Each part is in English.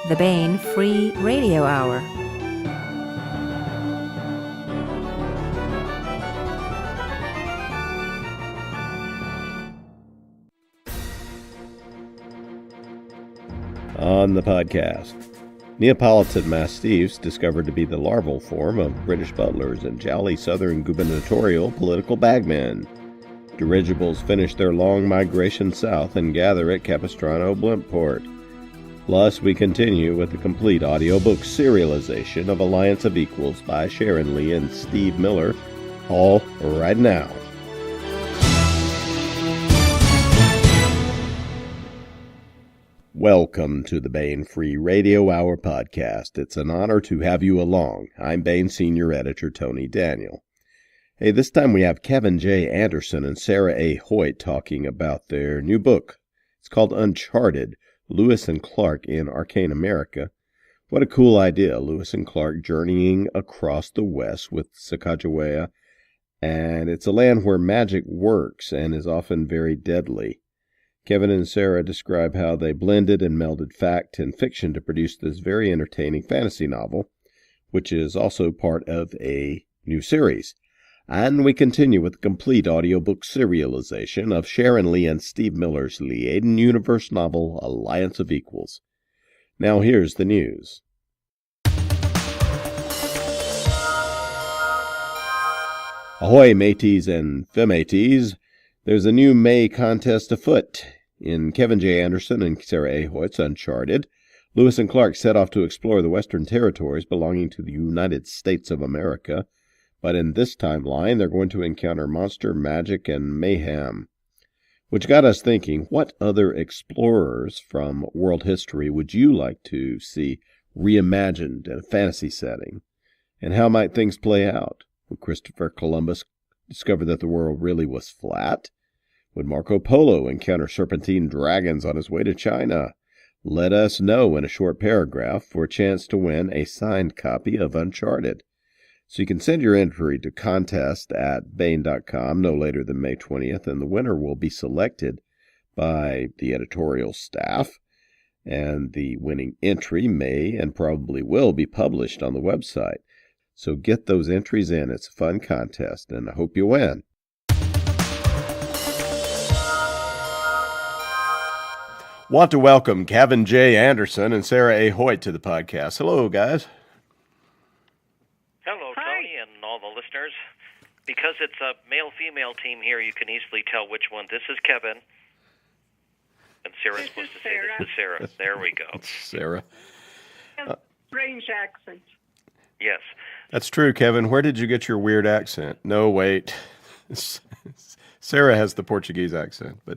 the Baen Free Radio Hour. On the podcast, Neapolitan Mastiffs discovered to be the larval form of British butlers and jolly southern gubernatorial political bagmen. Dirigibles finish their long migration south and gather at Capistrano Blimport. Plus, we continue with the complete audiobook serialization of Alliance of Equals by Sharon Lee and Steve Miller, all right now. Welcome to the Baen Free Radio Hour podcast. It's an honor to have you along. I'm Baen Senior Editor Tony Daniel. Hey, this time we have Kevin J. Anderson and Sarah A. Hoyt talking about their new book. It's called Uncharted, Lewis and Clark in Arcane America. What a cool idea, Lewis and Clark journeying across the West with Sacagawea, and it's a land where magic works and is often very deadly. Kevin and Sarah describe how they blended and melded fact and fiction to produce this very entertaining fantasy novel, which is also part of a new series. And we continue with the complete audiobook serialization of Sharon Lee and Steve Miller's Liaden Universe novel, Alliance of Equals. Now here's the news. Ahoy, mateys and femateys. There's a new May contest afoot. In Kevin J. Anderson and Sarah A. Hoyt's Uncharted, Lewis and Clark set off to explore the Western territories belonging to the United States of America. But in this timeline, they're going to encounter monster magic and mayhem. Which got us thinking, what other explorers from world history would you like to see reimagined in a fantasy setting? And how might things play out? Would Christopher Columbus discover that the world really was flat? Would Marco Polo encounter serpentine dragons on his way to China? Let us know in a short paragraph for a chance to win a signed copy of Uncharted. So you can send your entry to contest@baen.com no later than May 20th, and the winner will be selected by the editorial staff. And the winning entry may and probably will be published on the website. So get those entries in. It's a fun contest, and I hope you win. Want to welcome Kevin J. Anderson and Sarah A. Hoyt to the podcast. Hello, guys. Hello, Tony, and all the listeners. Because it's a male-female team here, you can easily tell which one. This is Kevin, and Sarah's supposed to say this is Sarah. There we go. Sarah. Strange accent. Yes. That's true, Kevin. Where did you get your weird accent? No, wait. Sarah has the Portuguese accent, but...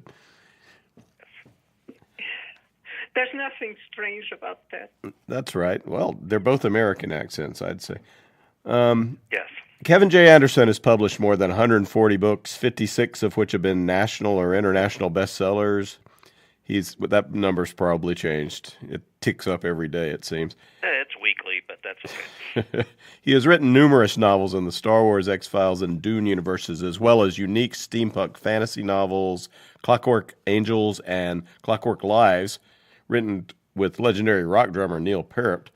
There's nothing strange about that. That's right. Well, they're both American accents, I'd say. Yes. Kevin J. Anderson has published more than 140 books, 56 of which have been national or international bestsellers. That number's probably changed. It ticks up every day, it seems. It's weekly, but that's okay. He has written numerous novels in the Star Wars, X-Files, and Dune universes, as well as unique steampunk fantasy novels, Clockwork Angels, and Clockwork Lives, written with legendary rock drummer Neil Peart.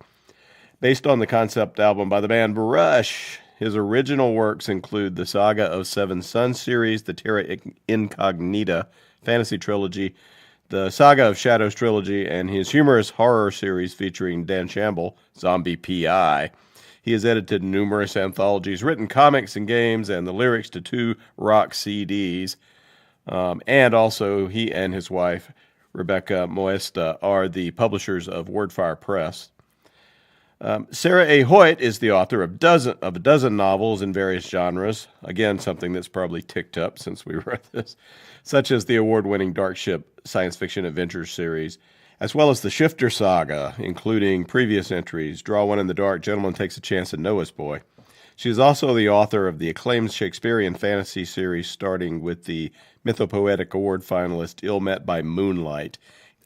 Based on the concept album by the band Rush, his original works include the Saga of Seven Suns series, the Terra Incognita fantasy trilogy, the Saga of Shadows trilogy, and his humorous horror series featuring Dan Shamble, Zombie P.I. He has edited numerous anthologies, written comics and games, and the lyrics to 2 rock CDs. And also, he and his wife, Rebecca Moesta, are the publishers of Wordfire Press. Sarah A. Hoyt is the author of a dozen novels in various genres, again, something that's probably ticked up since we read this, such as the award-winning Dark Ship science fiction adventure series, as well as the Shifter Saga, including previous entries, Draw One in the Dark, Gentleman Takes a Chance, and Noah's Boy. She is also the author of the acclaimed Shakespearean fantasy series, starting with the Mythopoetic Award finalist Ill Met by Moonlight.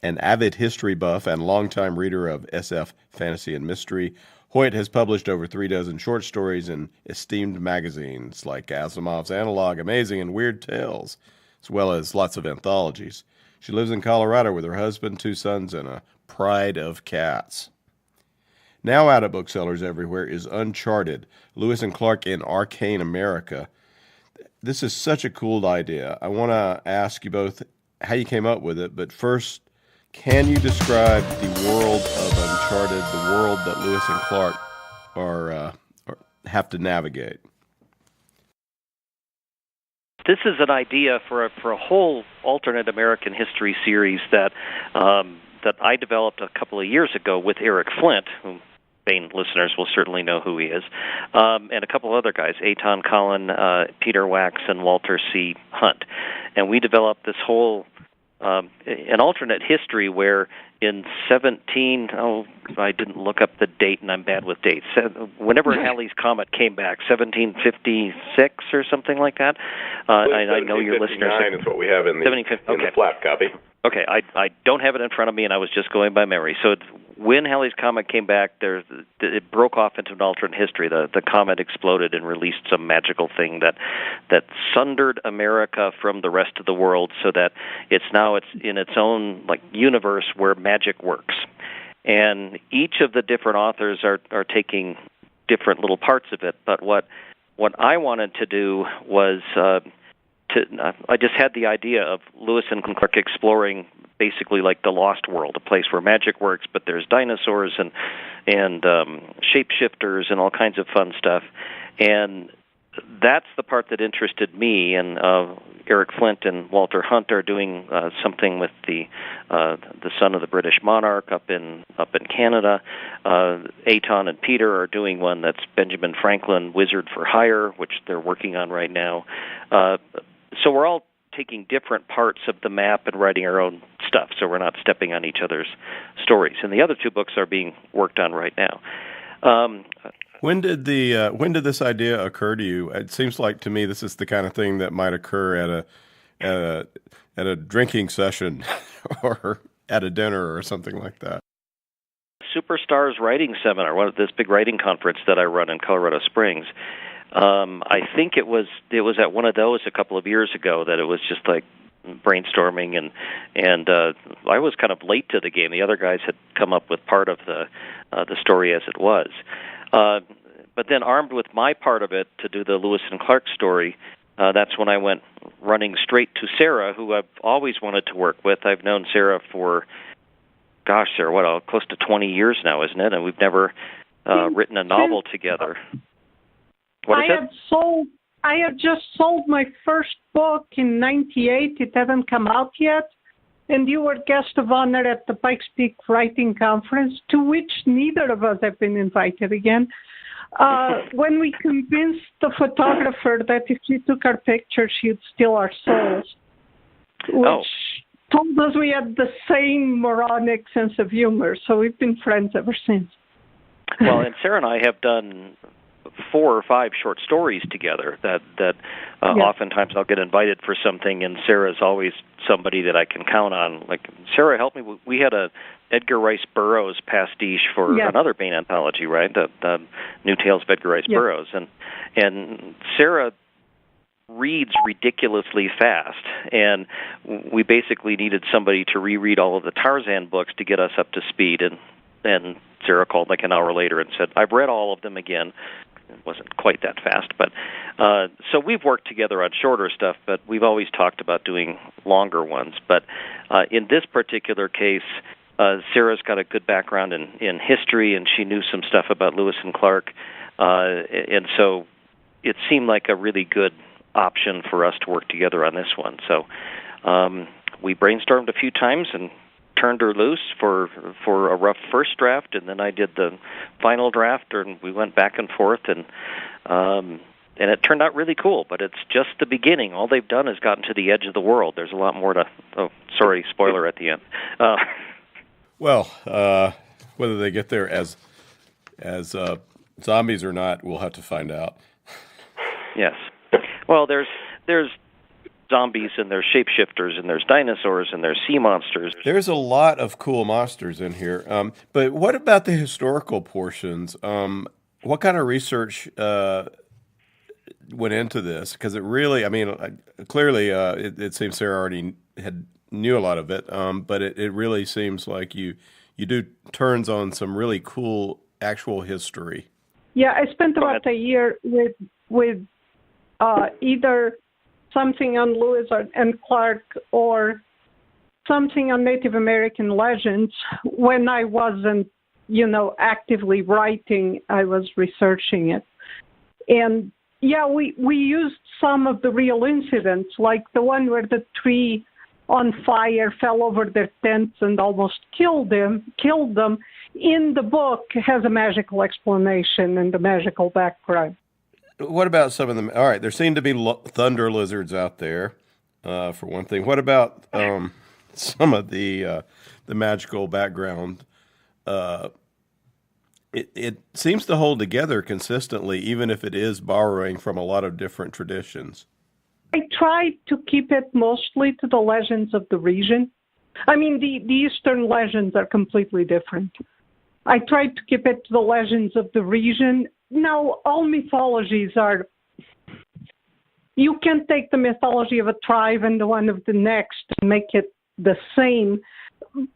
An avid history buff and longtime reader of SF fantasy and mystery, Hoyt has published over 36 short stories in esteemed magazines like Asimov's Analog, Amazing, and Weird Tales, as well as lots of anthologies. She lives in Colorado with her husband, 2 sons, and a pride of cats. now out at booksellers everywhere, is Uncharted, Lewis and Clark in Arcane America. This is such a cool idea. I want to ask you both how you came up with it, but first, can you describe the world of Uncharted, the world that Lewis and Clark have to navigate? This is an idea for a whole alternate American history series that I developed a couple of years ago with Eric Flint, who Bane listeners will certainly know who he is, and a couple other guys, Eitan Collin, Peter Wax, and Walter C. Hunt. And we developed this whole an alternate history where in I didn't look up the date, and I'm bad with dates. Whenever Halley's Comet came back, 1756 or something like that. I know your listeners. 1759 is what we have in the flap copy. Okay, I don't have it in front of me, and I was just going by memory. So when Halley's Comet came back, it broke off into an alternate history. The comet exploded and released some magical thing that sundered America from the rest of the world, so that it's in its own universe where magic works. And each of the different authors are taking different little parts of it. But what I wanted to do was I just had the idea of Lewis and Clark exploring basically like the Lost World, a place where magic works, but there's dinosaurs and shapeshifters and all kinds of fun stuff. And that's the part that interested me. And Eric Flint and Walter Hunt are doing something with the son of the British monarch up in Canada. Eitan and Peter are doing one that's Benjamin Franklin, Wizard for Hire, which they're working on right now. So we're all taking different parts of the map and writing our own stuff, so we're not stepping on each other's stories. And the other two books are being worked on right now. When did this idea occur to you? It seems like to me this is the kind of thing that might occur at a drinking session or at a dinner or something like that. Superstars Writing Seminar, this big writing conference that I run in Colorado Springs. I think it was at one of those a couple of years ago that it was just like brainstorming, and I was kind of late to the game. The other guys had come up with part of the story as it was. But then armed with my part of it to do the Lewis and Clark story, that's when I went running straight to Sarah, who I've always wanted to work with. I've known Sarah for, Sarah, close to 20 years now, isn't it? And we've never written a novel together. What is it? I had just sold my first book in '98. It hadn't come out yet. And you were guest of honor at the Pikes Peak Writing Conference, to which neither of us have been invited again. When we convinced the photographer that if she took our pictures, she'd steal our souls, which told us we had the same moronic sense of humor. So we've been friends ever since. Well, and Sarah and I have done 4 or 5 short stories together that oftentimes I'll get invited for something, and Sarah's always somebody that I can count on. Like, Sarah, help me. We had a Edgar Rice Burroughs pastiche for another Bane anthology, right? The New Tales of Edgar Rice Burroughs. And Sarah reads ridiculously fast, and we basically needed somebody to reread all of the Tarzan books to get us up to speed. And Sarah called like an hour later and said, I've read all of them again. It wasn't quite that fast, but so we've worked together on shorter stuff, but we've always talked about doing longer ones. But in this particular case, Sarah's got a good background in history, and she knew some stuff about Lewis and Clark, and so it seemed like a really good option for us to work together on this one. So we brainstormed a few times and turned her loose for a rough first draft, and then I did the final draft, and we went back and forth, and it turned out really cool. But it's just the beginning. All they've done is gotten to the edge of the world. There's a lot more to. Oh, sorry, spoiler at the end. Whether they get there as zombies or not, we'll have to find out. Yes. Well, there's zombies, and there's shapeshifters, and there's dinosaurs, and there's sea monsters. There's a lot of cool monsters in here. But what about the historical portions? What kind of research went into this? Because it really, clearly it seems Sarah already knew a lot of it, but it really seems like you do turns on some really cool actual history? Yeah, I spent about a year with either something on Lewis and Clark or something on Native American legends. When I wasn't, actively writing, I was researching it. And yeah, we used some of the real incidents, like the one where the tree on fire fell over their tents and almost killed them. In the book has a magical explanation and a magical background. What about some of them? All right, there seem to be thunder lizards out there, for one thing. What about some of the magical background? It seems to hold together consistently, even if it is borrowing from a lot of different traditions. I tried to keep it mostly to the legends of the region. I mean, the Eastern legends are completely different. I tried to keep it to the legends of the region. Now, all mythologies are... You can take the mythology of a tribe and the one of the next and make it the same,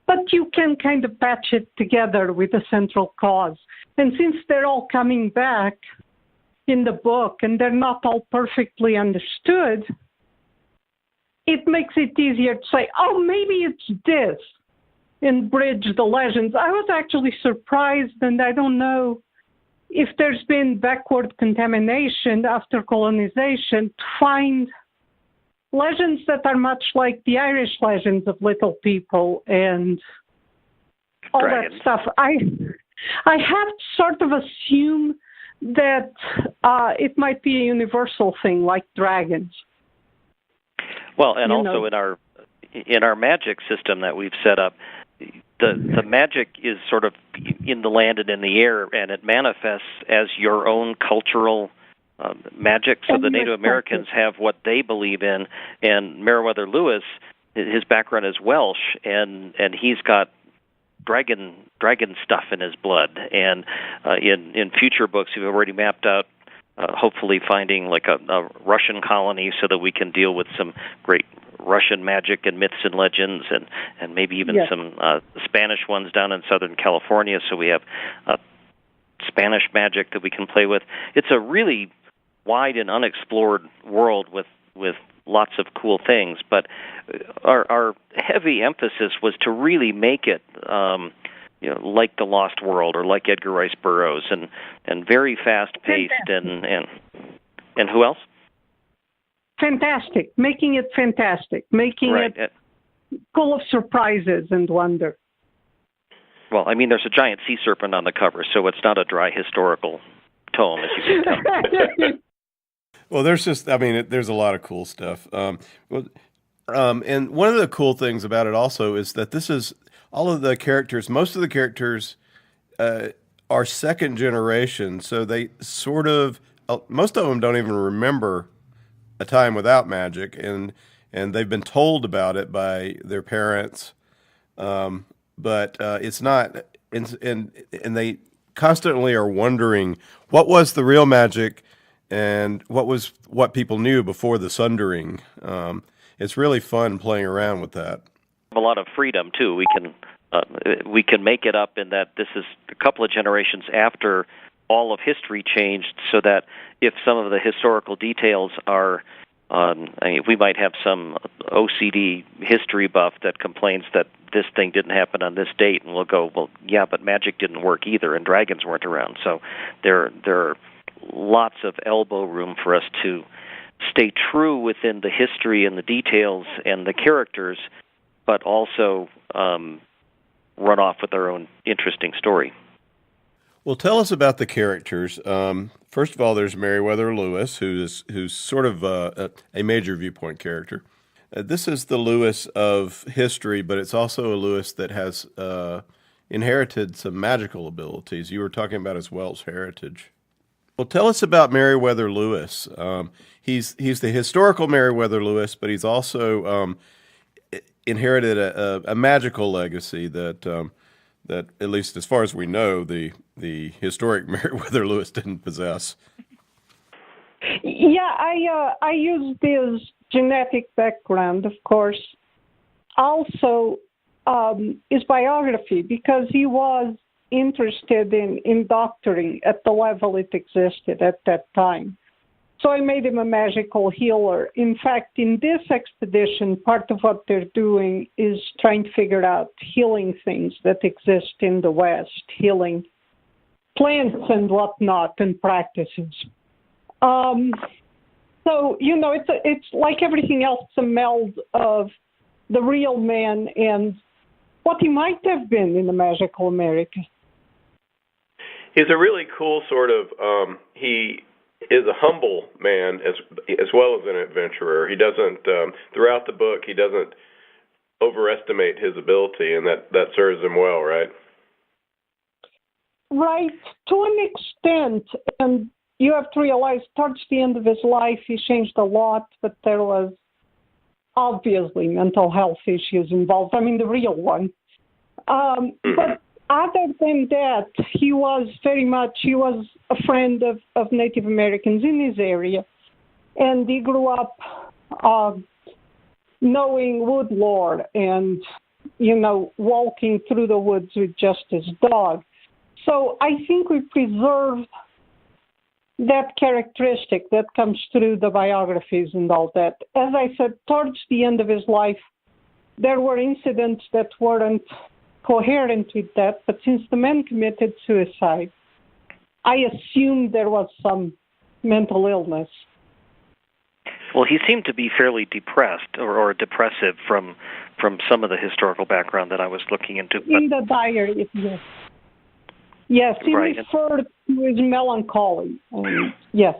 but you can kind of patch it together with a central cause. And since they're all coming back in the book and they're not all perfectly understood, it makes it easier to say, oh, maybe it's this, and bridge the legends. I was actually surprised, and I don't know if there's been backward contamination after colonization, to find legends that are much like the Irish legends of little people and all Dragons. that stuff. I have to sort of assume that it might be a universal thing like dragons. Well, and also in our magic system that we've set up, the magic is sort of in the land and in the air, and it manifests as your own cultural magic. So the Native Americans have what they believe in, and Meriwether Lewis, his background is Welsh, and he's got dragon stuff in his blood. And in future books, we've already mapped out hopefully finding like a Russian colony so that we can deal with some great Russian magic and myths and legends, and maybe even some Spanish ones down in Southern California, so we have Spanish magic that we can play with. It's a really wide and unexplored world with lots of cool things, but our heavy emphasis was to really make it like The Lost World or like Edgar Rice Burroughs, and very fast-paced, and who else? Fantastic. Making it fantastic. Making it full of surprises and wonder. Well, I mean, there's a giant sea serpent on the cover, so it's not a dry historical tome, as you can tell. Well, there's a lot of cool stuff. And one of the cool things about it also is that this is all of the characters. Most of the characters are second generation, so they sort of most of them don't even remember a time without magic, and they've been told about it by their parents, but it's not, and they constantly are wondering what was the real magic and what people knew before the sundering. It's really fun playing around with that. A lot of freedom too. We can make it up in that this is a couple of generations after all of history changed, so that if some of the historical details are, we might have some OCD history buff that complains that this thing didn't happen on this date, and we'll go, well, yeah, but magic didn't work either, and dragons weren't around. So there are lots of elbow room for us to stay true within the history and the details and the characters, but also run off with our own interesting story. Well, tell us about the characters. First of all, there's Meriwether Lewis, who's sort of a major viewpoint character. This is the Lewis of history, but it's also a Lewis that has inherited some magical abilities. You were talking about his Welsh heritage. Well, tell us about Meriwether Lewis. He's the historical Meriwether Lewis, but he's also inherited a magical legacy that at least as far as we know, the historic Meriwether Lewis didn't possess. Yeah, I used his genetic background, of course. Also, his biography, because he was interested in doctoring at the level it existed at that time. So I made him a magical healer. In fact, in this expedition, part of what they're doing is trying to figure out healing things that exist in the West, healing plants and whatnot and practices. So, you know, it's like everything else, a meld of the real man and what he might have been in the magical America. He's a really cool sort of, he is a humble man as well as an adventurer. He doesn't, throughout the book, he doesn't overestimate his ability, and that serves him well, right? Right, to an extent, and you have to realize towards the end of his life, he changed a lot, but there was obviously mental health issues involved. I mean, the real one. But other than that, he was a friend of Native Americans in his area, and he grew up knowing wood lore and, you know, walking through the woods with just his dog. So I think we preserved that characteristic that comes through the biographies and all that. As I said, towards the end of his life, there were incidents that weren't coherent with that, but since the man committed suicide, I assumed there was some mental illness. Well, he seemed to be fairly depressed or depressive from some of the historical background that I was looking into. In the diary, yes. Yes, he referred to his melancholy. Yes.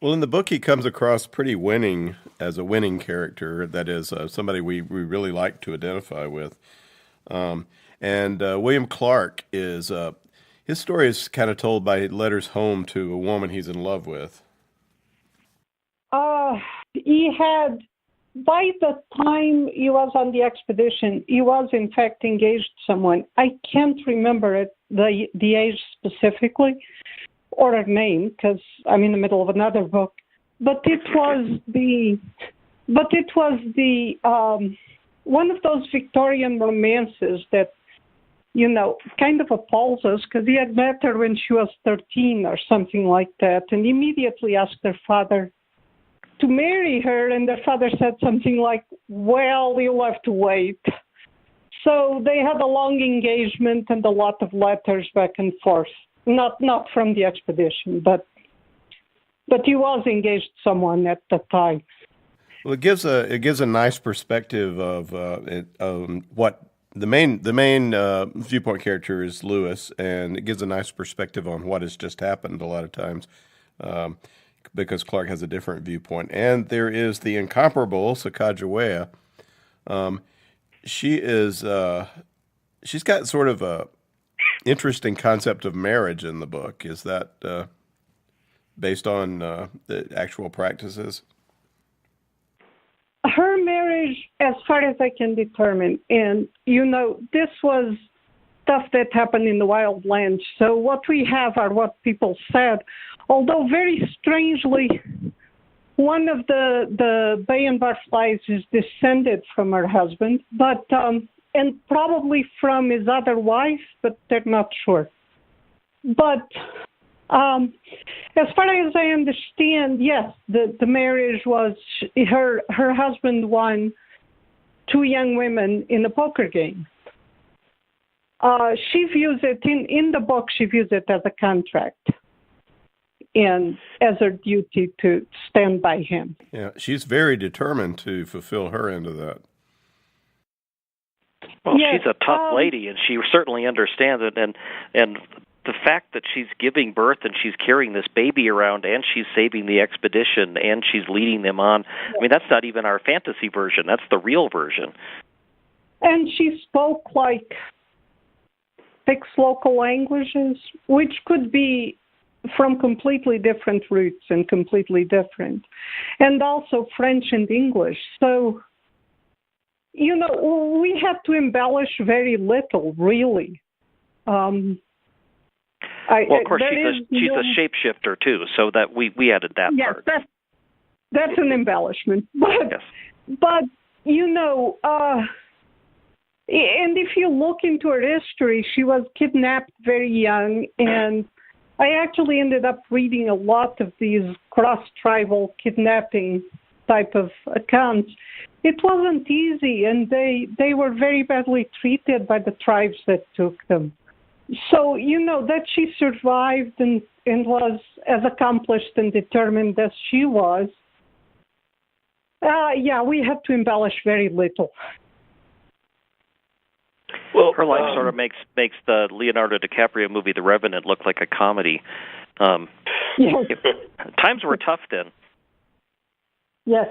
Well, in the book, he comes across pretty winning as a winning character. That is somebody we really like to identify with. And William Clark is his story is kind of told by letters home to a woman he's in love with. He had, by the time he was on the expedition, he was in fact engaged to someone. I can't remember the age specifically or her name because I'm in the middle of another book. But it was one of those Victorian romances that, you know, kind of appalls us because he had met her when she was 13 or something like that, and immediately asked her father to marry her, and their father said something like, well, you'll have to wait. So they had a long engagement and a lot of letters back and forth. Not from the expedition, but he was engaged to someone at the time. Well, it gives a nice perspective of what the main viewpoint character is Lewis, and it gives a nice perspective on what has just happened a lot of times. Because Clark has a different viewpoint. And there is the incomparable Sacagawea. She's got sort of a interesting concept of marriage in the book. Is that based on the actual practices? Her marriage, as far as I can determine, and, you know, this was stuff that happened in the wild lands. So what we have are what people said, although very strangely, one of the bay and butterflies is descended from her husband, but and probably from his other wife, but they're not sure. But as far as I understand, yes, the marriage was her husband won 2 young women in a poker game. She views it in the book. She views it as a contract and as her duty to stand by him. Yeah, she's very determined to fulfill her end of that. Well, yes, she's a tough lady, and she certainly understands it. And the fact that she's giving birth and she's carrying this baby around, and she's saving the expedition, and she's leading them on. I mean, that's not even our fantasy version. That's the real version. And she spoke like 6 local languages, which could be from completely different roots and completely different, and also French and English. So, you know, we had to embellish very little, really. Well, of course, she's a shapeshifter too, so that we added that part. Yes, that's an embellishment. But, yes. But you know, And if you look into her history, she was kidnapped very young, and I actually ended up reading a lot of these cross-tribal kidnapping type of accounts. It wasn't easy, and they were very badly treated by the tribes that took them. So, that she survived and was as accomplished and determined as she was, we had to embellish very little. Well, her life sort of makes the Leonardo DiCaprio movie The Revenant look like a comedy. Yes. Times were tough then. Yes.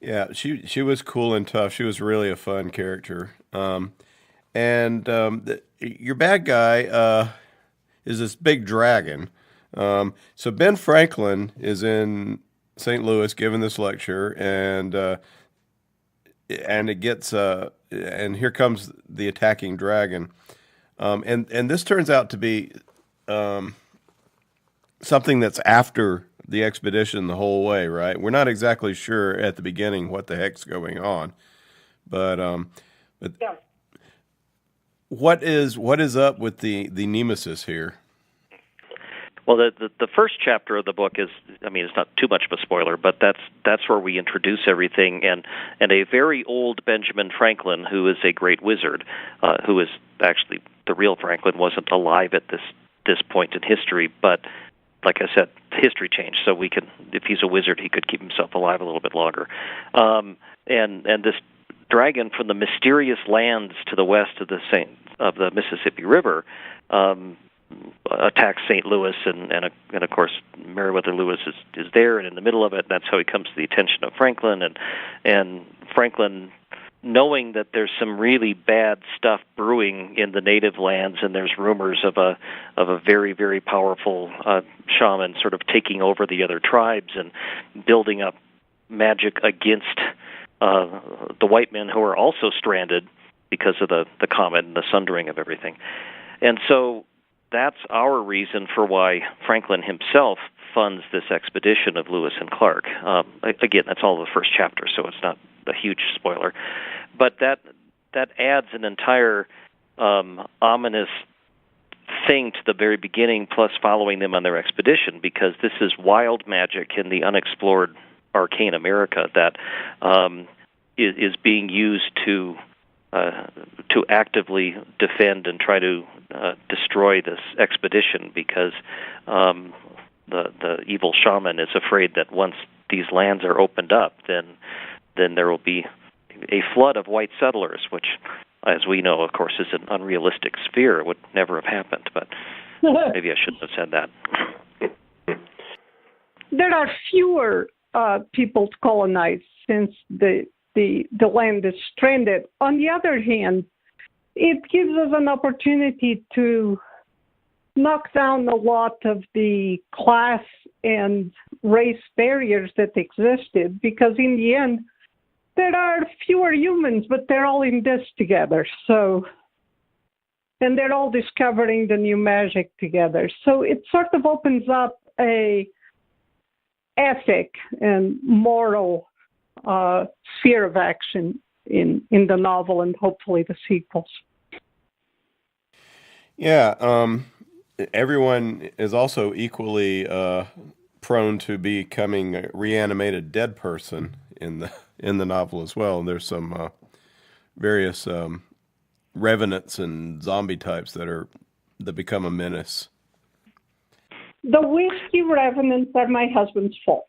Yeah, she was cool and tough. She was really a fun character. Your bad guy is this big dragon. So Ben Franklin is in St. Louis giving this lecture, and it gets and here comes the attacking dragon, and this turns out to be something that's after the expedition the whole way, right? We're not exactly sure at the beginning what the heck's going on, but Yeah. what is up with the nemesis here? Well, the first chapter of the book is, it's not too much of a spoiler, but that's where we introduce everything, and a very old Benjamin Franklin, who is a great wizard, who is actually the real Franklin, wasn't alive at this point in history, but like I said, history changed, so if he's a wizard, he could keep himself alive a little bit longer, and this dragon from the mysterious lands to the west of the Mississippi River. Attacks St. Louis, and of course Meriwether Lewis is there and in the middle of it. That's how he comes to the attention of Franklin, and Franklin, knowing that there's some really bad stuff brewing in the native lands, and there's rumors of a very, very powerful shaman sort of taking over the other tribes and building up magic against the white men who are also stranded because of the comet and the sundering of everything. And so that's our reason for why Franklin himself funds this expedition of Lewis and Clark. Again, that's all the first chapter, so it's not a huge spoiler. But that adds an entire ominous thing to the very beginning, plus following them on their expedition, because this is wild magic in the unexplored arcane America that is being used to actively defend and try to destroy this expedition, because the evil shaman is afraid that once these lands are opened up, then there will be a flood of white settlers, which, as we know, of course, is an unrealistic sphere. It would never have happened, but maybe I shouldn't have said that. There are fewer people to colonize since the land is stranded. On the other hand, it gives us an opportunity to knock down a lot of the class and race barriers that existed, because in the end, there are fewer humans, but they're all in this together. So, and they're all discovering the new magic together. So it sort of opens up a ethic and moral sphere of action in the novel and hopefully the sequels. Yeah, everyone is also equally prone to becoming a reanimated dead person in the novel as well. And there's some various revenants and zombie types that become a menace. The whiskey revenants are my husband's fault.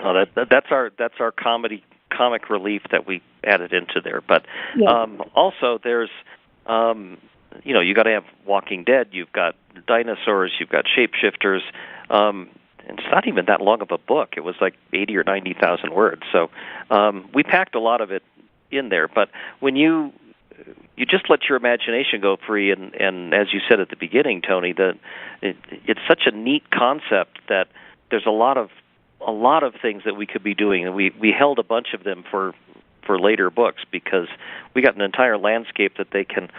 Oh, that's our comic relief that we added into there. But yeah. Also, there's you got to have Walking Dead. You've got dinosaurs. You've got shapeshifters. It's not even that long of a book. It was like 80 or 90,000 words. So we packed a lot of it in there. But when you just let your imagination go free, and as you said at the beginning, Tony, it's such a neat concept that there's a lot of things that we could be doing, and we held a bunch of them for later books, because we got an entire landscape that they can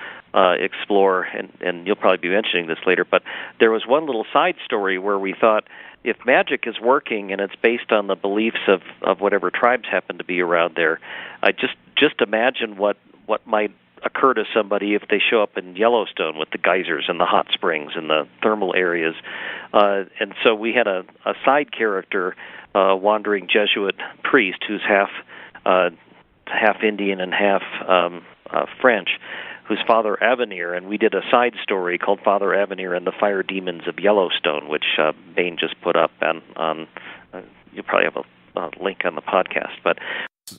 explore, and you'll probably be mentioning this later, but there was one little side story where we thought, if magic is working and it's based on the beliefs of whatever tribes happen to be around there, I just imagine what might occur to somebody if they show up in Yellowstone with the geysers and the hot springs and the thermal areas. And so we had a side character, wandering Jesuit priest who's half Indian and half French, who's Father Avenir, and we did a side story called Father Avenir and the Fire Demons of Yellowstone, which Bain just put up on you'll probably have a link on the podcast. But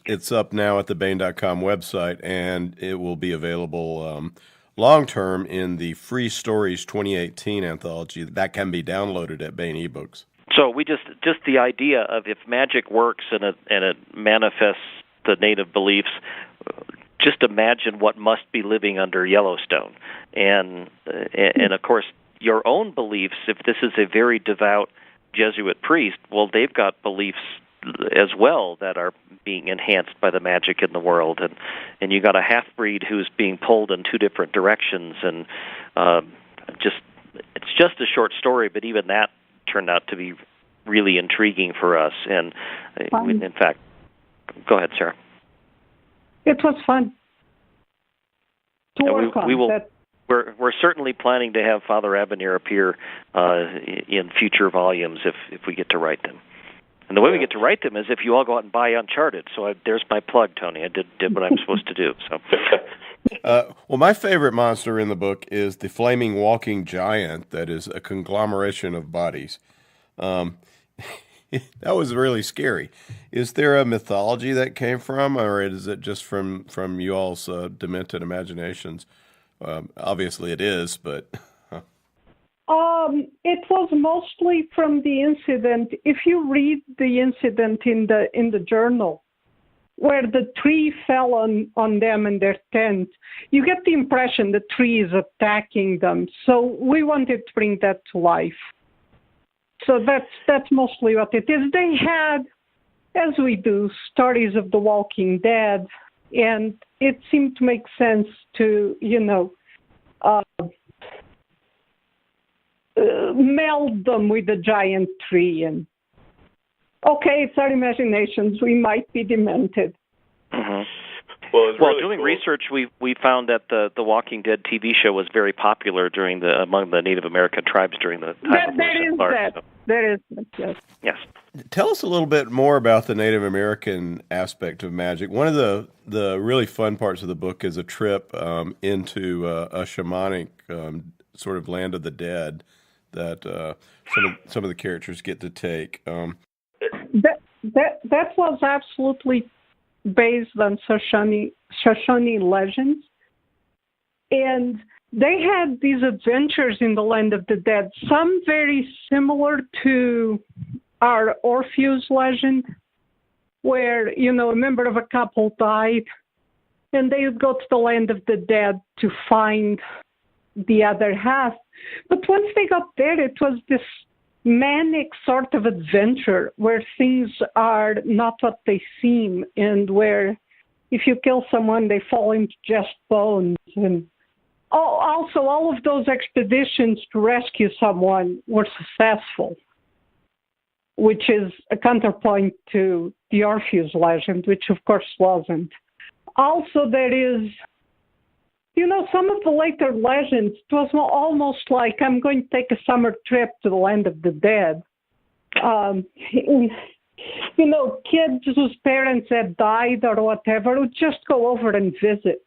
it's up now at the Bain.com website, and it will be available long-term in the Free Stories 2018 anthology that can be downloaded at Bain eBooks. So we just the idea of if magic works and it manifests the native beliefs, just imagine what must be living under Yellowstone, and of course your own beliefs. If this is a very devout Jesuit priest, well, they've got beliefs as well that are being enhanced by the magic in the world, and you got a half-breed who's being pulled in two different directions, and it's just a short story, but even that turned out to be really intriguing for us. And in fact, go ahead, Sarah. It was fun to work on. We're certainly planning to have Father Avenir appear in future volumes if we get to write them. And the way we get to write them is if you all go out and buy Uncharted. So there's my plug, Tony. I did what I'm supposed to do. So, well, my favorite monster in the book is the flaming walking giant that is a conglomeration of bodies. That was really scary. Is there a mythology that came from, or is it just from you all's demented imaginations? Obviously it is, but... It was mostly from the incident. If you read the incident in the journal, where the tree fell on them in their tent, you get the impression the tree is attacking them. So we wanted to bring that to life. So that's mostly what it is. They had, as we do, stories of the Walking Dead, and it seemed to make sense to, meld them with a giant tree. And okay, it's our imaginations. We might be demented. Mm-hmm. Well, really doing cool. research, we found that the Walking Dead TV show was very popular among the Native American tribes during the time of Lewis and Clark. There is that, yes. Yes. Tell us a little bit more about the Native American aspect of magic. One of the really fun parts of the book is a trip into a shamanic sort of land of the dead that some of the characters get to take. That was absolutely based on Shoshone legends, and they had these adventures in the land of the dead, some very similar to our Orpheus legend, where, a member of a couple died, and they would go to the land of the dead to find the other half. But once they got there, it was this manic sort of adventure where things are not what they seem, and where if you kill someone, they fall into just bones. And also, all of those expeditions to rescue someone were successful, which is a counterpoint to the Orpheus legend, which of course wasn't. Also, there is, some of the later legends, it was almost like I'm going to take a summer trip to the land of the dead. Kids whose parents had died or whatever would just go over and visit.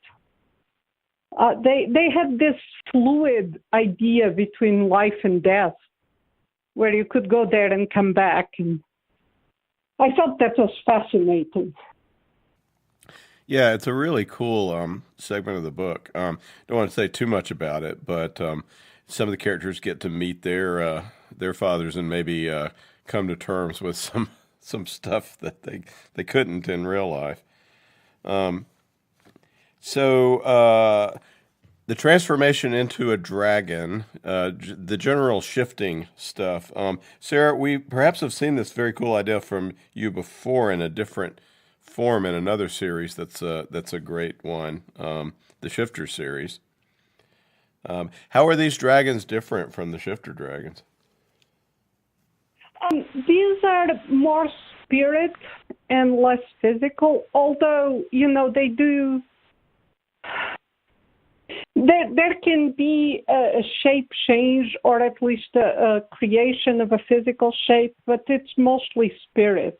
They had this fluid idea between life and death, where you could go there and come back. And I thought that was fascinating. Yeah, it's a really cool segment of the book. Don't want to say too much about it, but some of the characters get to meet their fathers and maybe come to terms with some stuff that they couldn't in real life. So the transformation into a dragon, the general shifting stuff. Sarah, we perhaps have seen this very cool idea from you before in a different form in another series that's a great one, the Shifter series. How are these dragons different from the Shifter dragons? These are more spirit and less physical, although, they do... There can be a shape change, or at least a creation of a physical shape, but it's mostly spirit.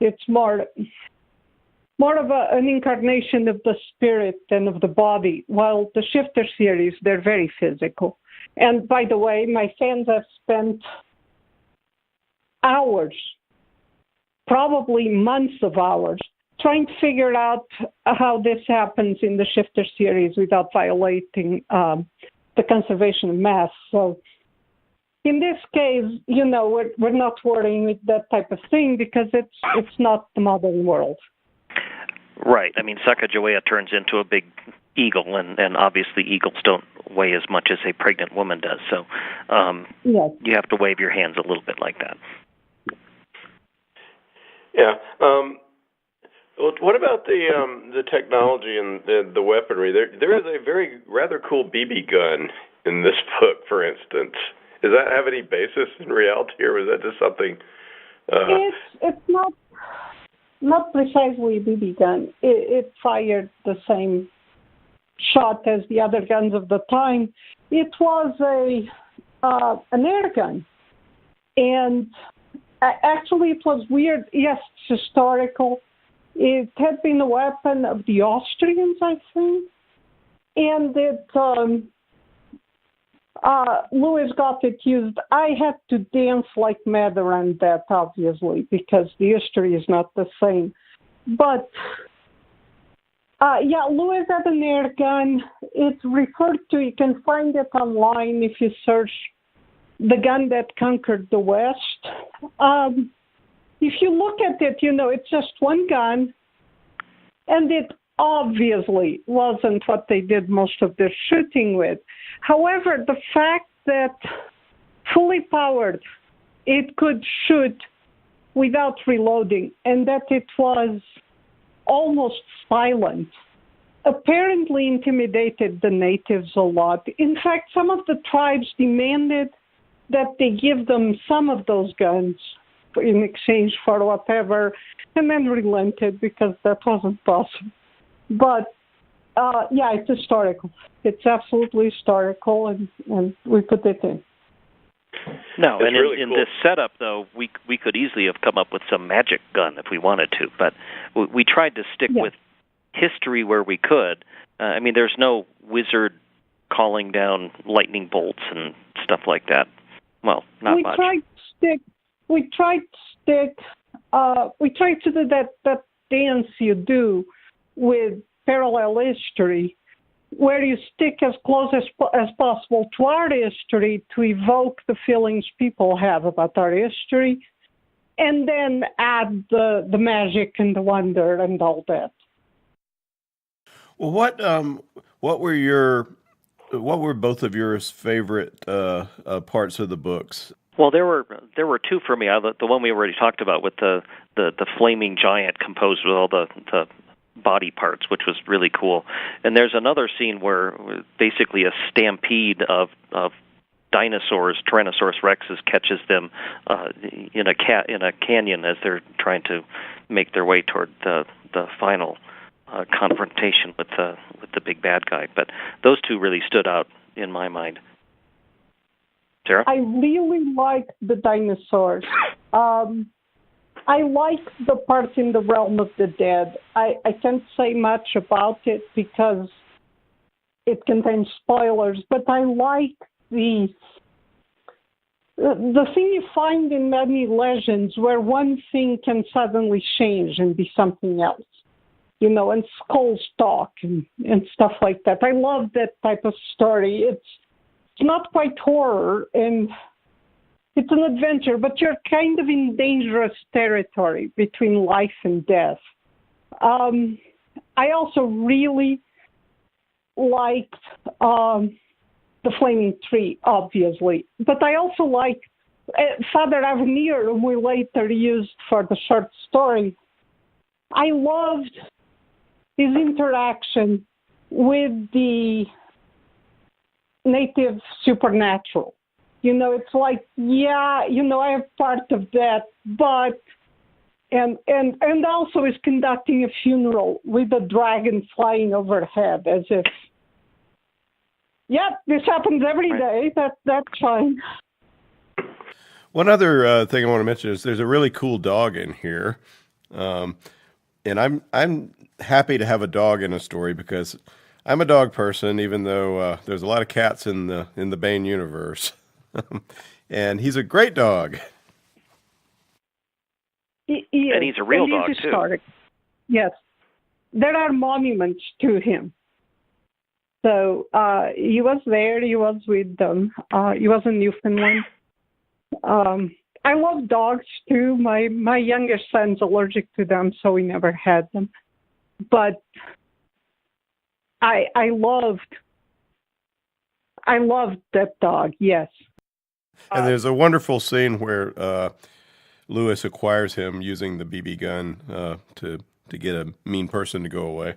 It's more of an incarnation of the spirit than of the body, while the Shifter series, they're very physical. And by the way, my fans have spent hours, probably months of hours, trying to figure out how this happens in the Shifter series without violating the conservation of mass. So in this case, we're not worrying with that type of thing because it's not the modern world. Right. I mean, Sacagawea turns into a big eagle, and obviously eagles don't weigh as much as a pregnant woman does. So yes. You have to wave your hands a little bit like that. Yeah. What about the technology and the weaponry? There is a very rather cool BB gun in this book, for instance. Does that have any basis in reality, or is that just something? It's not precisely a BB gun. It fired the same shot as the other guns of the time. It was an Airgun, and actually it was weird. Yes, it's historical. It had been a weapon of the Austrians, I think, and Louise got it used. I had to dance like mad around that, obviously, because the history is not the same. But, Louise had an air gun. It's referred to, you can find it online if you search the gun that conquered the West. If you look at it, it's just one gun, and it obviously wasn't what they did most of their shooting with. However, the fact that fully powered, it could shoot without reloading, and that it was almost silent, apparently intimidated the natives a lot. In fact, some of the tribes demanded that they give them some of those guns in exchange for whatever, and then relented because that wasn't possible. But, it's historical. It's absolutely historical, and we put it in. No, and really in cool. this setup, though, we could easily have come up with some magic gun if we wanted to, but we tried to stick with history where we could. There's no wizard calling down lightning bolts and stuff like that. Well, not much. We tried to do that dance you do with parallel history, where you stick as close as possible to our history to evoke the feelings people have about our history, and then add the magic and the wonder and all that. Well, what were both of your favorite parts of the books? Well, there were two for me. The one we already talked about with the flaming giant composed with all the body parts, which was really cool. And there's another scene where basically a stampede of dinosaurs, Tyrannosaurus rexes, catches them in a canyon as they're trying to make their way toward the final confrontation with the big bad guy. But those two really stood out in my mind. Sarah? I really liked the dinosaurs. I liked the part in the realm of the dead. I can't say much about it because it contains spoilers, but I like the thing you find in many legends where one thing can suddenly change and be something else, and skulls talk and stuff like that. I love that type of story. It's not quite horror, and it's an adventure, but you're kind of in dangerous territory between life and death. I also really liked the Flaming Tree, obviously, but I also liked Father Avenir, whom we later used for the short story. I loved his interaction with the native supernatural. It's like, yeah, I have part of that, but and also is conducting a funeral with a dragon flying overhead as if, yep, this happens every day. That's fine. One other thing I want to mention is there's a really cool dog in here, and I'm happy to have a dog in a story because I'm a dog person, even though there's a lot of cats in the Bane universe, and he's a great dog. And he's a real dog too. Yes, there are monuments to him. So he was there. He was with them. He was in Newfoundland. I love dogs too. My youngest son's allergic to them, so we never had them. But I loved that dog. Yes. And there's a wonderful scene where Lewis acquires him using the BB gun to get a mean person to go away.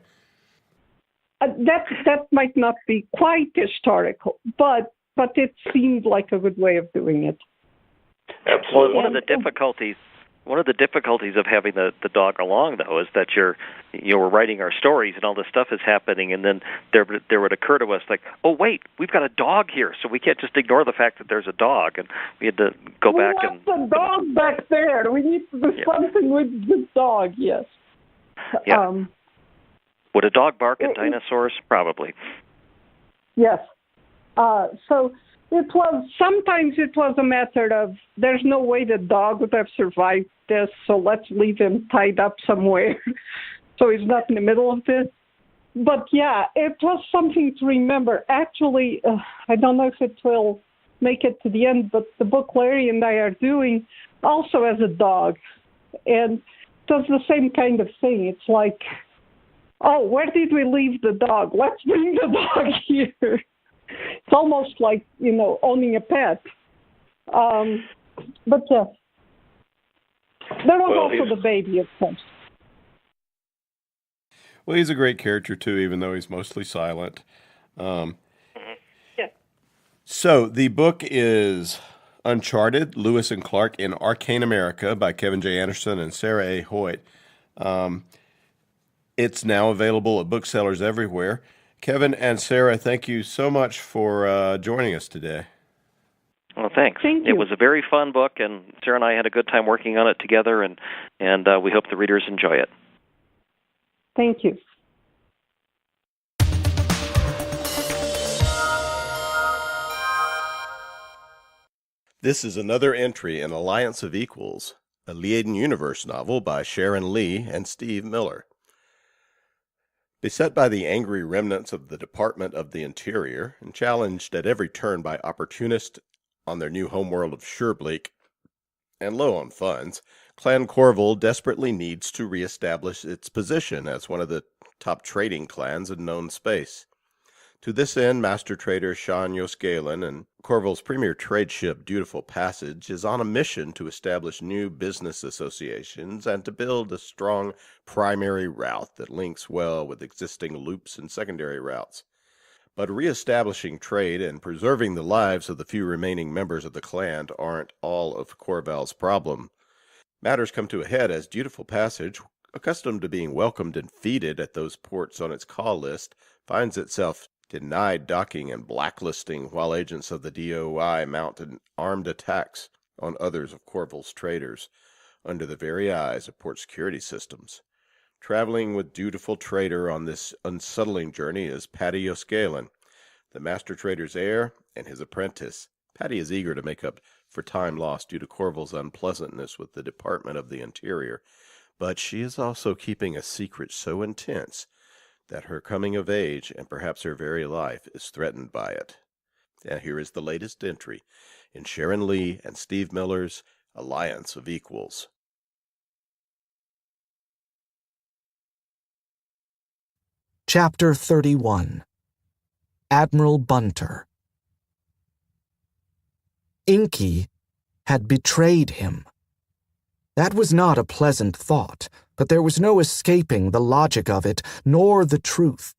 That might not be quite historical, but it seemed like a good way of doing it. Absolutely. One of the difficulties of having the dog along, though, is that we're writing our stories and all this stuff is happening, and then there would occur to us like, oh wait, we've got a dog here, so we can't just ignore the fact that there's a dog, and we had to go back and. The dog back there. We need to do something with the dog. Yes. Yeah. Would a dog bark at dinosaurs? Probably. Yes. So. Sometimes it was a matter of there's no way the dog would have survived this, so let's leave him tied up somewhere so he's not in the middle of this. But yeah, it was something to remember. Actually, I don't know if it will make it to the end, but the book Larry and I are doing also as a dog. And it was the same kind of thing. It's like, oh, where did we leave the dog? Let's bring the dog here. It's almost like, owning a pet. But yes. There was also the baby, of course. Well, he's a great character, too, even though he's mostly silent. Yeah. So the book is Uncharted, Lewis and Clark in Arcane America by Kevin J. Anderson and Sarah A. Hoyt. It's now available at booksellers everywhere. Kevin and Sarah, thank you so much for joining us today. Well, thanks. Thank you. It was a very fun book, and Sarah and I had a good time working on it together, and we hope the readers enjoy it. Thank you. This is another entry in Alliance of Equals, a Liaden Universe novel by Sharon Lee and Steve Miller. Beset by the angry remnants of the Department of the Interior and challenged at every turn by opportunists on their new homeworld of Surebleak and low on funds, Clan Corval desperately needs to reestablish its position as one of the top trading clans in known space. To this end, Master Trader Sean Yoscalin and Corval's premier trade ship Dutiful Passage is on a mission to establish new business associations and to build a strong primary route that links well with existing loops and secondary routes. But reestablishing trade and preserving the lives of the few remaining members of the clan aren't all of Corval's problem. Matters come to a head as Dutiful Passage, accustomed to being welcomed and feted at those ports on its call list, finds itself denied docking and blacklisting while agents of the DOI mount armed attacks on others of Corval's traders under the very eyes of port security systems. Traveling with Dutiful Trader on this unsettling journey is Paddy Yoscalin, the master trader's heir and his apprentice. Paddy is eager to make up for time lost due to Corval's unpleasantness with the Department of the Interior, but she is also keeping a secret so intense that her coming of age and perhaps her very life is threatened by it. And here is the latest entry in Sharon Lee and Steve Miller's Alliance of Equals. Chapter 31. Admiral Bunter. Inky had betrayed him. That was not a pleasant thought, but there was no escaping the logic of it, nor the truth.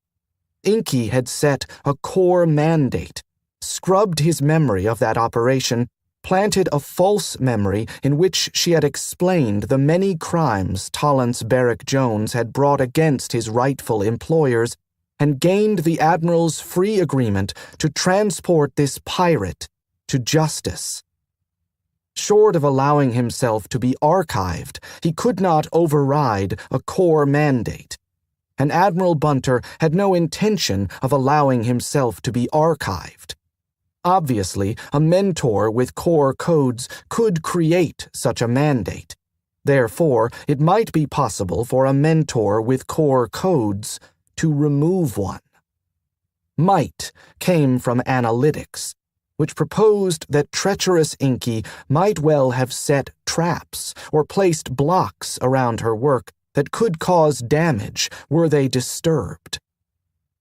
Inky had set a core mandate. scrubbed his memory of that operation, planted a false memory in which she had explained the many crimes Tollance Berwick Jones had brought against his rightful employers, and gained the Admiral's free agreement to transport this pirate to justice. Short of allowing himself to be archived, he could not override a core mandate, and Admiral Bunter had no intention of allowing himself to be archived. Obviously, a mentor with core codes could create such a mandate. Therefore, it might be possible for a mentor with core codes to remove one. Might came from analytics, which proposed that treacherous Inky might well have set traps or placed blocks around her work that could cause damage were they disturbed.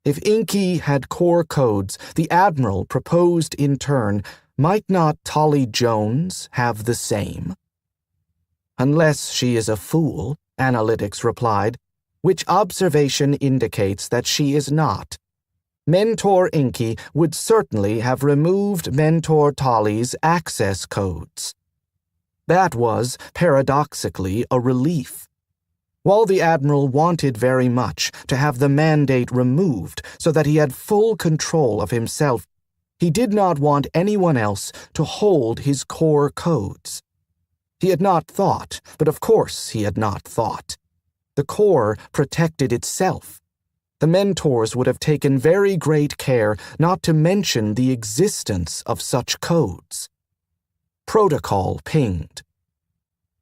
If Inky had core codes, the Admiral proposed in turn, might not Tolly Jones have the same? Unless she is a fool, Analytics replied, which observation indicates that she is not. Mentor Inky would certainly have removed Mentor Tolly's access codes. That was, paradoxically, a relief. While the Admiral wanted very much to have the mandate removed so that he had full control of himself, he did not want anyone else to hold his core codes. He had not thought, but of course he had not thought. The core protected itself. The mentors would have taken very great care not to mention the existence of such codes. Protocol pinged.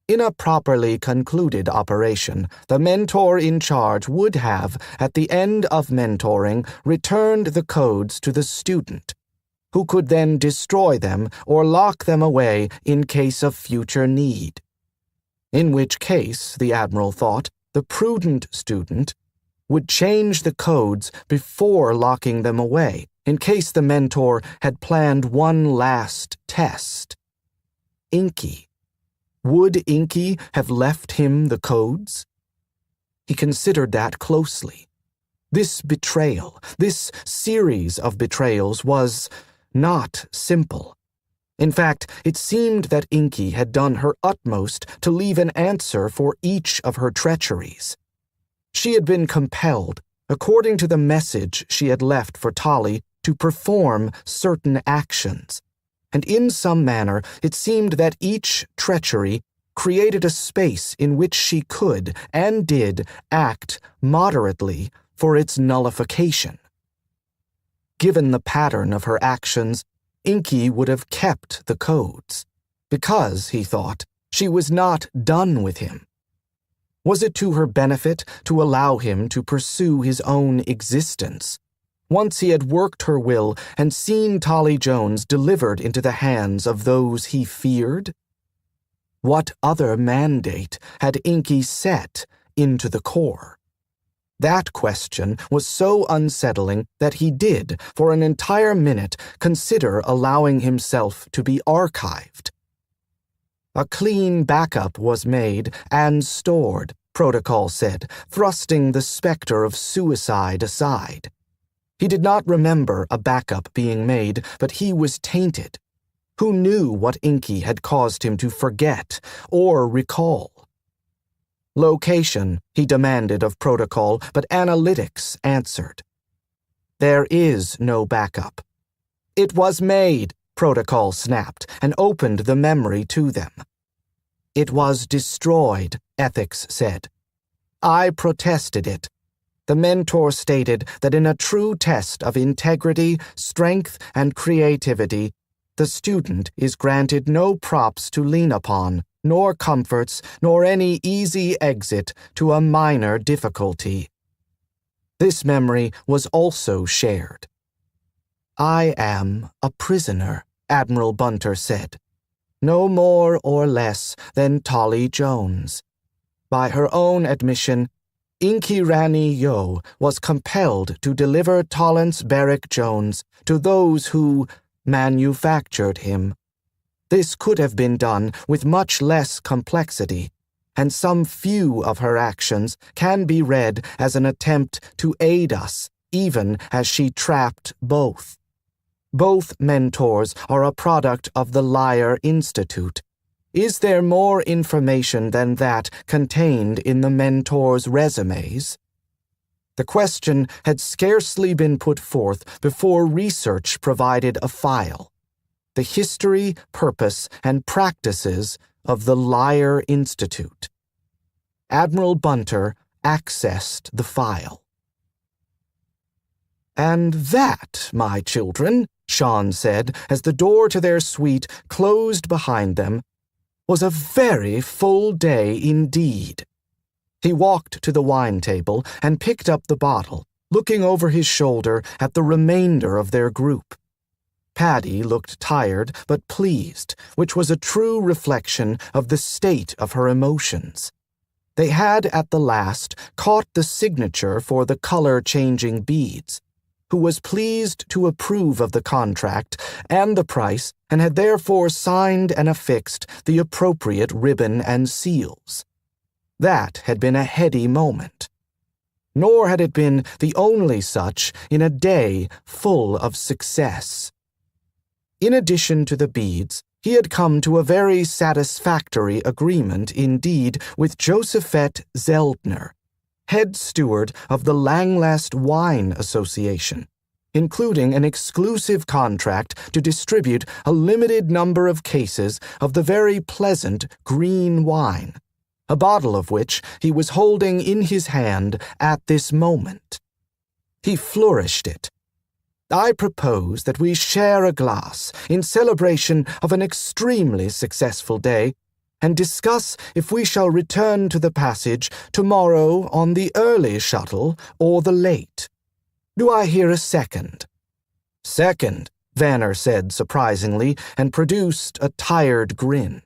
In a properly concluded operation, the mentor in charge would have, at the end of mentoring, returned the codes to the student, who could then destroy them or lock them away in case of future need. In which case, the Admiral thought, the prudent student would change the codes before locking them away, in case the mentor had planned one last test. Inky. Would Inky have left him the codes? He considered that closely. This betrayal, this series of betrayals was not simple. In fact, it seemed that Inky had done her utmost to leave an answer for each of her treacheries. She had been compelled, according to the message she had left for Tolly, to perform certain actions. And in some manner it seemed that each treachery created a space in which she could, and did, act moderately for its nullification. Given the pattern of her actions, Inky would have kept the codes, because, he thought, she was not done with him. Was it to her benefit to allow him to pursue his own existence? Once he had worked her will and seen Tolly Jones delivered into the hands of those he feared? What other mandate had Inky set into the core? That question was so unsettling that he did, for an entire minute, consider allowing himself to be archived. A clean backup was made and stored, Protocol said, thrusting the specter of suicide aside. He did not remember a backup being made, but he was tainted. Who knew what Inky had caused him to forget or recall? Location, he demanded of Protocol, but Analytics answered. There is no backup. It was made, Protocol snapped, and opened the memory to them. It was destroyed, Ethics said. I protested it. The mentor stated that in a true test of integrity, strength, and creativity, the student is granted no props to lean upon, nor comforts, nor any easy exit to a minor difficulty. This memory was also shared. I am a prisoner, Admiral Bunter said. No more or less than Tolly Jones. By her own admission, Inky Rani Yo was compelled to deliver Tollance Berwick Jones to those who manufactured him. This could have been done with much less complexity, and some few of her actions can be read as an attempt to aid us, even as she trapped both. Both mentors are a product of the Liar Institute. Is there more information than that contained in the mentors' resumes? The question had scarcely been put forth before research provided a file. The history, purpose, and practices of the Liar Institute. Admiral Bunter accessed the file. "And that, my children," Sean said as the door to their suite closed behind them, "was a very full day indeed." He walked to the wine table and picked up the bottle, looking over his shoulder at the remainder of their group. Patty looked tired but pleased, which was a true reflection of the state of her emotions. They had at the last caught the signature for the color-changing beads, who was pleased to approve of the contract and the price and had therefore signed and affixed the appropriate ribbon and seals. That had been a heady moment. Nor had it been the only such in a day full of success. In addition to the beads, he had come to a very satisfactory agreement indeed with Josephette Zeldner, head steward of the Langlast Wine Association, including an exclusive contract to distribute a limited number of cases of the very pleasant green wine, a bottle of which he was holding in his hand at this moment. He flourished it. "I propose that we share a glass in celebration of an extremely successful day and discuss if we shall return to the passage tomorrow on the early shuttle or the late. Do I hear a second?" "Second," Vanner said surprisingly and produced a tired grin.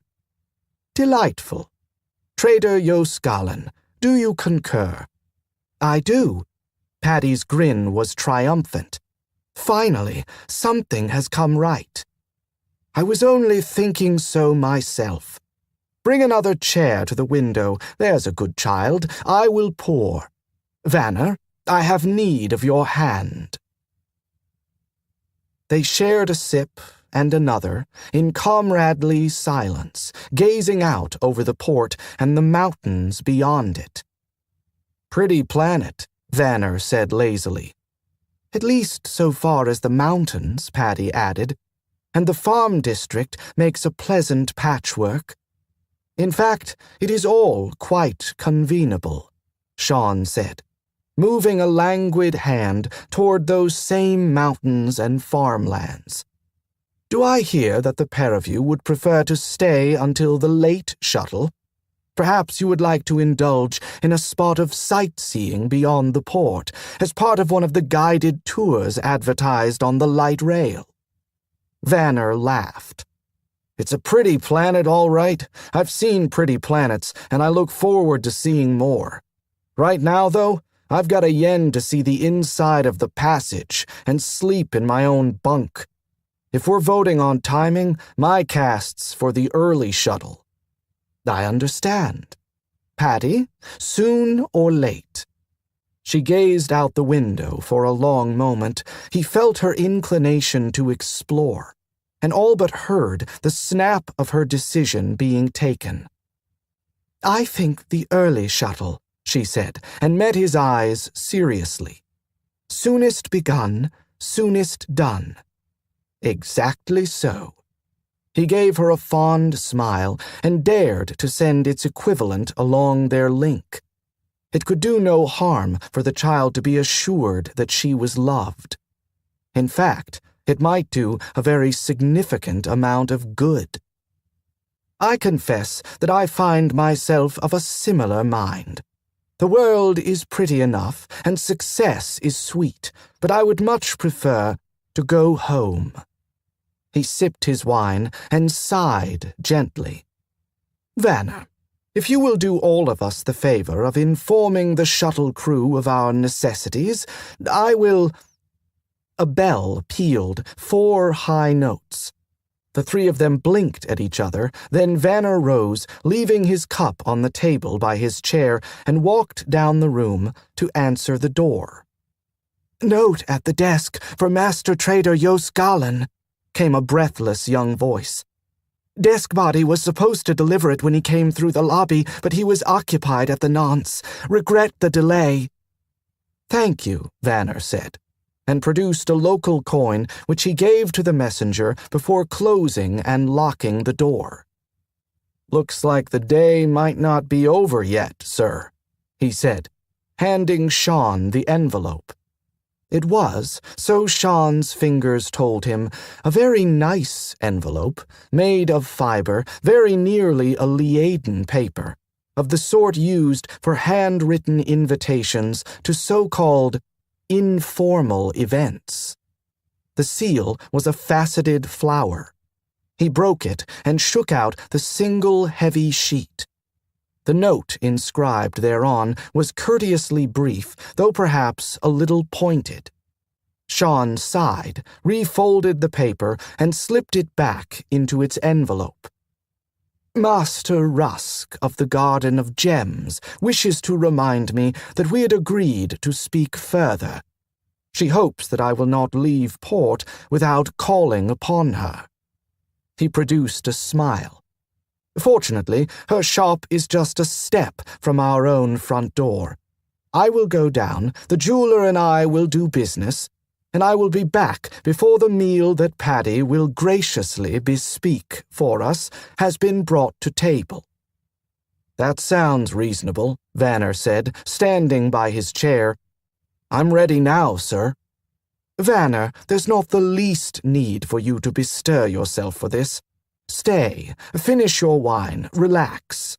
"Delightful. Trader Yosgallen, do you concur?" "I do." Patty's grin was triumphant. "Finally, something has come right." "I was only thinking so myself. Bring another chair to the window, there's a good child. I will pour. Vanner, I have need of your hand." They shared a sip and another in comradely silence, gazing out over the port and the mountains beyond it. "Pretty planet," Vanner said lazily. "At least so far as the mountains," Patty added, "and the farm district makes a pleasant patchwork. In fact, it is all quite convenable," Sean said, moving a languid hand toward those same mountains and farmlands. "Do I hear that the pair of you would prefer to stay until the late shuttle? Perhaps you would like to indulge in a spot of sightseeing beyond the port as part of one of the guided tours advertised on the light rail." Vanner laughed. "It's a pretty planet, all right. I've seen pretty planets, and I look forward to seeing more. Right now, though, I've got a yen to see the inside of the passage and sleep in my own bunk. If we're voting on timing, my cast's for the early shuttle." "I understand. Patty, soon or late?" She gazed out the window for a long moment. He felt her inclination to explore, and all but heard the snap of her decision being taken. "I think the early shuttle," she said, and met his eyes seriously. "Soonest begun, soonest done." "Exactly so." He gave her a fond smile and dared to send its equivalent along their link. It could do no harm for the child to be assured that she was loved. In fact, it might do a very significant amount of good. "I confess that I find myself of a similar mind. The world is pretty enough, and success is sweet, but I would much prefer to go home." He sipped his wine and sighed gently. "Vanner, if you will do all of us the favor of informing the shuttle crew of our necessities, I will—" A bell pealed 4 high notes. The three of them blinked at each other, then Vanner rose, leaving his cup on the table by his chair, and walked down the room to answer the door. Note at the desk for Master Trader Jos Galen, came a breathless young voice. Desk body was supposed to deliver it when he came through the lobby, but he was occupied at the nonce. Regret the delay. Thank you, Vanner said, and produced a local coin which he gave to the messenger before closing and locking the door. Looks like the day might not be over yet, sir, he said, handing Sean the envelope. It was, so Sean's fingers told him, a very nice envelope, made of fiber, very nearly a Liaden paper, of the sort used for handwritten invitations to so-called informal events. The seal was a faceted flower. He broke it and shook out the single heavy sheet. The note inscribed thereon was courteously brief, though perhaps a little pointed. Sean sighed, refolded the paper, and slipped it back into its envelope. Master Rusk of the Garden of Gems wishes to remind me that we had agreed to speak further. She hopes that I will not leave port without calling upon her. He produced a smile. Fortunately, her shop is just a step from our own front door. I will go down, the jeweler and I will do business, and I will be back before the meal that Paddy will graciously bespeak for us has been brought to table. That sounds reasonable, Vanner said, standing by his chair. I'm ready now, sir. Vanner, there's not the least need for you to bestir yourself for this. Stay, finish your wine, relax.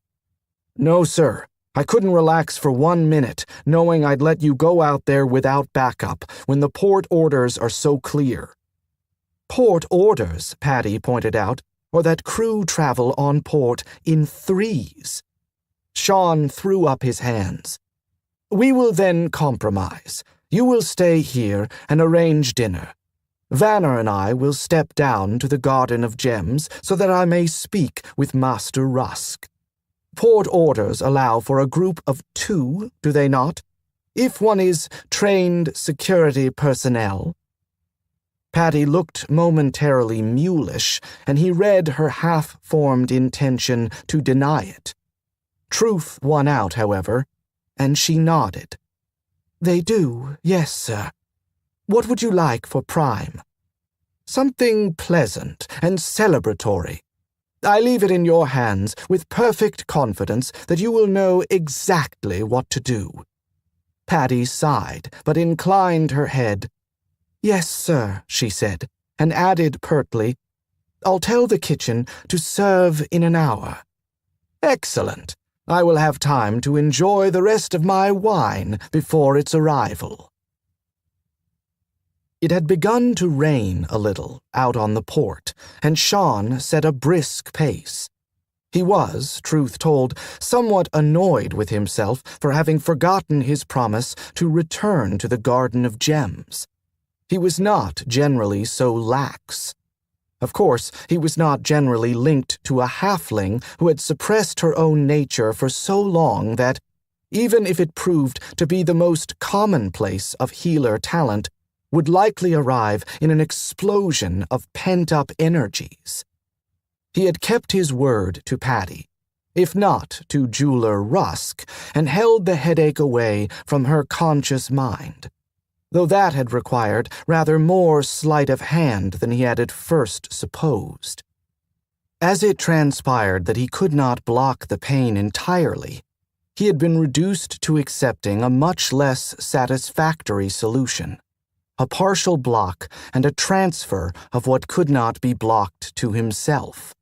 No, sir, I couldn't relax for 1 minute, knowing I'd let you go out there without backup when the port orders are so clear. Port orders, Paddy pointed out, or that crew travel on port in threes. Sean threw up his hands. We will then compromise. You will stay here and arrange dinner. Vanner and I will step down to the Garden of Gems so that I may speak with Master Rusk. Port orders allow for a group of 2, do they not? If one is trained security personnel. Paddy looked momentarily mulish, and he read her half-formed intention to deny it. Truth won out, however, and she nodded. They do, yes, sir. What would you like for prime? Something pleasant and celebratory. I leave it in your hands with perfect confidence that you will know exactly what to do. Paddy sighed, but inclined her head. Yes, sir, she said, and added pertly, I'll tell the kitchen to serve in an hour. Excellent. I will have time to enjoy the rest of my wine before its arrival. It had begun to rain a little out on the port, and Sean set a brisk pace. He was, truth told, somewhat annoyed with himself for having forgotten his promise to return to the Garden of Gems. He was not generally so lax. Of course, he was not generally linked to a halfling who had suppressed her own nature for so long that, even if it proved to be the most commonplace of healer talent, would likely arrive in an explosion of pent-up energies. He had kept his word to Paddy, if not to jeweler Rusk, and held the headache away from her conscious mind, though that had required rather more sleight of hand than he had at first supposed. As it transpired that he could not block the pain entirely, he had been reduced to accepting a much less satisfactory solution. A partial block and a transfer of what could not be blocked to himself.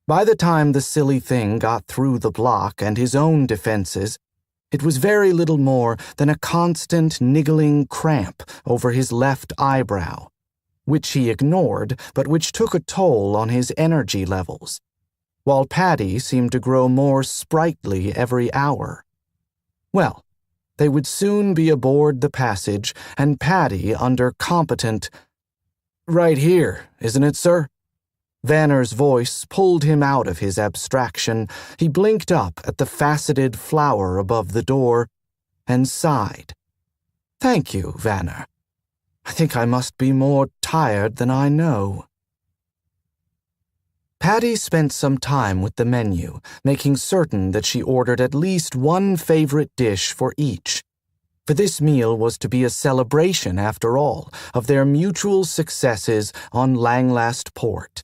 By the time the silly thing got through the block and his own defenses, it was very little more than a constant niggling cramp over his left eyebrow, which he ignored but which took a toll on his energy levels, while Paddy seemed to grow more sprightly every hour. Well, they would soon be aboard the passage, and Paddy under competent... Right here, isn't it, sir? Vanner's voice pulled him out of his abstraction. He blinked up at the faceted flower above the door and sighed. Thank you, Vanner. I think I must be more tired than I know. Patty spent some time with the menu, making certain that she ordered at least one favorite dish for each. For this meal was to be a celebration, after all, of their mutual successes on Langlast Port.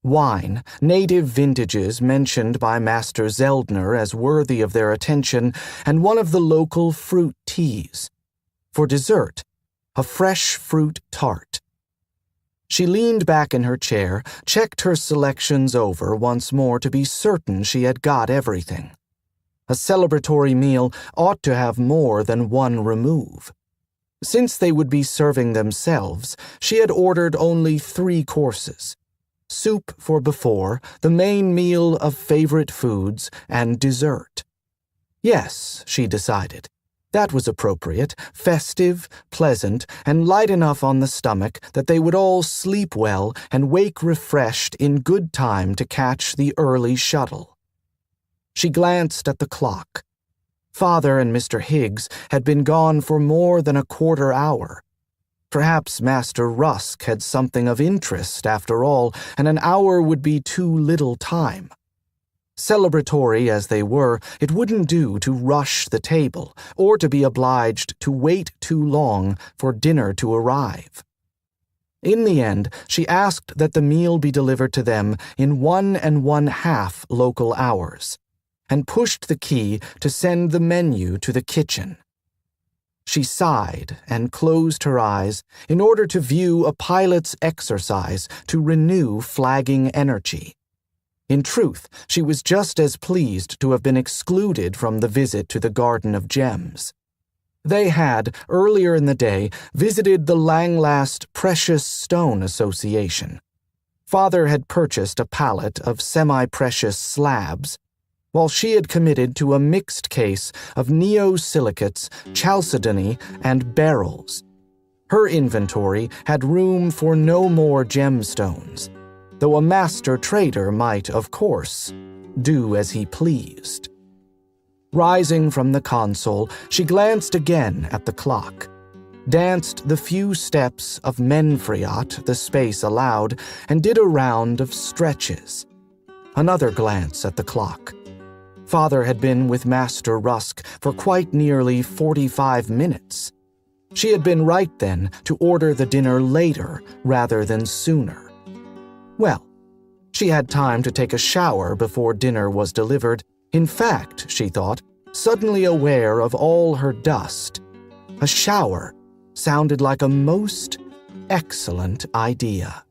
Wine, native vintages mentioned by Master Zeldner as worthy of their attention, and one of the local fruit teas. For dessert, a fresh fruit tart. She leaned back in her chair, checked her selections over once more to be certain she had got everything. A celebratory meal ought to have more than one remove. Since they would be serving themselves, she had ordered only 3 courses. Soup for before, the main meal of favorite foods, and dessert. Yes, she decided. That was appropriate, festive, pleasant, and light enough on the stomach that they would all sleep well and wake refreshed in good time to catch the early shuttle. She glanced at the clock. Father and Mr. Higgs had been gone for more than a quarter hour. Perhaps Master Rusk had something of interest after all, and an hour would be too little time. Celebratory as they were, it wouldn't do to rush the table, or to be obliged to wait too long for dinner to arrive. In the end, she asked that the meal be delivered to them in 1 1/2 local hours, and pushed the key to send the menu to the kitchen. She sighed and closed her eyes in order to view a pilot's exercise to renew flagging energy. In truth, she was just as pleased to have been excluded from the visit to the Garden of Gems. They had, earlier in the day, visited the Langlast Precious Stone Association. Father had purchased a pallet of semi-precious slabs, while she had committed to a mixed case of neosilicates, chalcedony, and beryls. Her inventory had room for no more gemstones, though a master trader might, of course, do as he pleased. Rising from the console, she glanced again at the clock, danced the few steps of Menfriot the space allowed, and did a round of stretches. Another glance at the clock. Father had been with Master Rusk for quite nearly 45 minutes. She had been right, then, to order the dinner later rather than sooner. Well, she had time to take a shower before dinner was delivered. In fact, she thought, suddenly aware of all her dust, a shower sounded like a most excellent idea.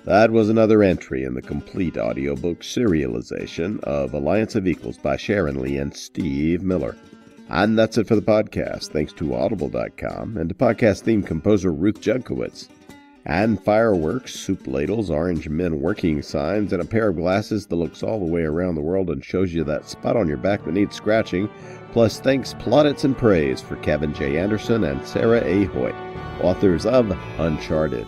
That was another entry in the complete audiobook serialization of Alliance of Equals by Sharon Lee and Steve Miller. And that's it for the podcast, thanks to Audible.com and to podcast theme composer Ruth Judkowitz. And fireworks, soup ladles, orange men working signs, and a pair of glasses that looks all the way around the world and shows you that spot on your back that needs scratching. Plus thanks, plaudits, and praise for Kevin J. Anderson and Sarah A. Hoyt, authors of Uncharted.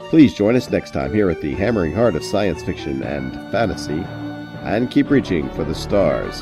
Please join us next time here at the hammering heart of science fiction and fantasy, and keep reaching for the stars.